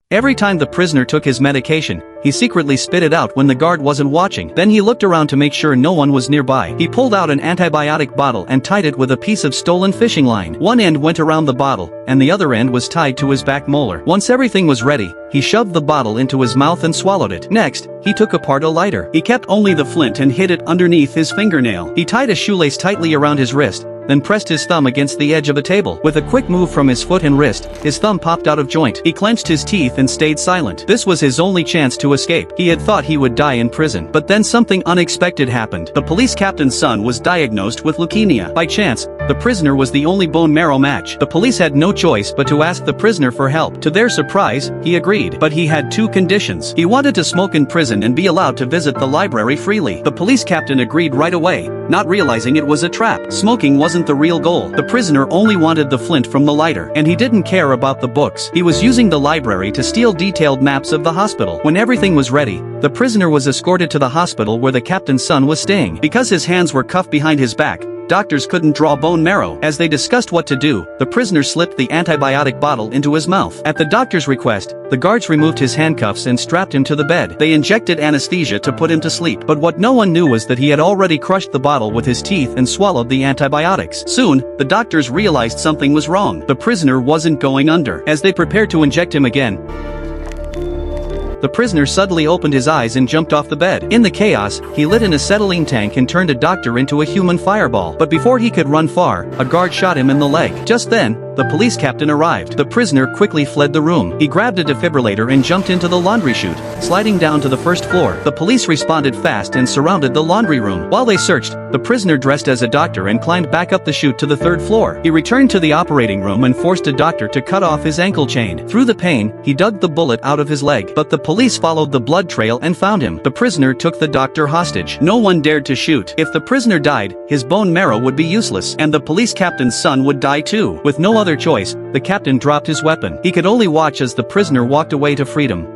Every time the prisoner took his medication, he secretly spit it out when the guard wasn't watching. Then he looked around to make sure no one was nearby. He pulled out an antibiotic bottle and tied it with a piece of stolen fishing line. One end went around the bottle, and the other end was tied to his back molar. Once everything was ready, he shoved the bottle into his mouth and swallowed it. Next, he took apart a lighter. He kept only the flint and hid it underneath his fingernail. He tied a shoelace tightly around his wrist, then pressed his thumb against the edge of a table. With a quick move from his foot and wrist, his thumb popped out of joint. He clenched his teeth and stayed silent. This was his only chance to escape. He had thought he would die in prison. But then something unexpected happened. The police captain's son was diagnosed with leukemia. By chance, the prisoner was the only bone marrow match. The police had no choice but to ask the prisoner for help. To their surprise, he agreed. But he had two conditions. He wanted to smoke in prison and be allowed to visit the library freely. The police captain agreed right away, not realizing it was a trap. Smoking wasn't the real goal. The prisoner only wanted the flint from the lighter, and he didn't care about the books. He was using the library to steal detailed maps of the hospital. When everything was ready, the prisoner was escorted to the hospital where the captain's son was staying. Because his hands were cuffed behind his back, doctors couldn't draw bone marrow. As they discussed what to do, the prisoner slipped the antibiotic bottle into his mouth. At the doctor's request, the guards removed his handcuffs and strapped him to the bed. They injected anesthesia to put him to sleep. But what no one knew was that he had already crushed the bottle with his teeth and swallowed the antibiotics. Soon, the doctors realized something was wrong. The prisoner wasn't going under. As they prepared to inject him again, the prisoner suddenly opened his eyes and jumped off the bed. In the chaos, he lit an acetylene tank and turned a doctor into a human fireball. But before he could run far, a guard shot him in the leg. Just then, the police captain arrived. The prisoner quickly fled the room. He grabbed a defibrillator and jumped into the laundry chute, sliding down to the first floor. The police responded fast and surrounded the laundry room. While they searched, the prisoner dressed as a doctor and climbed back up the chute to the third floor. He returned to the operating room and forced a doctor to cut off his ankle chain. Through the pain, he dug the bullet out of his leg. But the police followed the blood trail and found him. The prisoner took the doctor hostage. No one dared to shoot. If the prisoner died, his bone marrow would be useless, and the police captain's son would die too. With no other choice, the captain dropped his weapon. He could only watch as the prisoner walked away to freedom.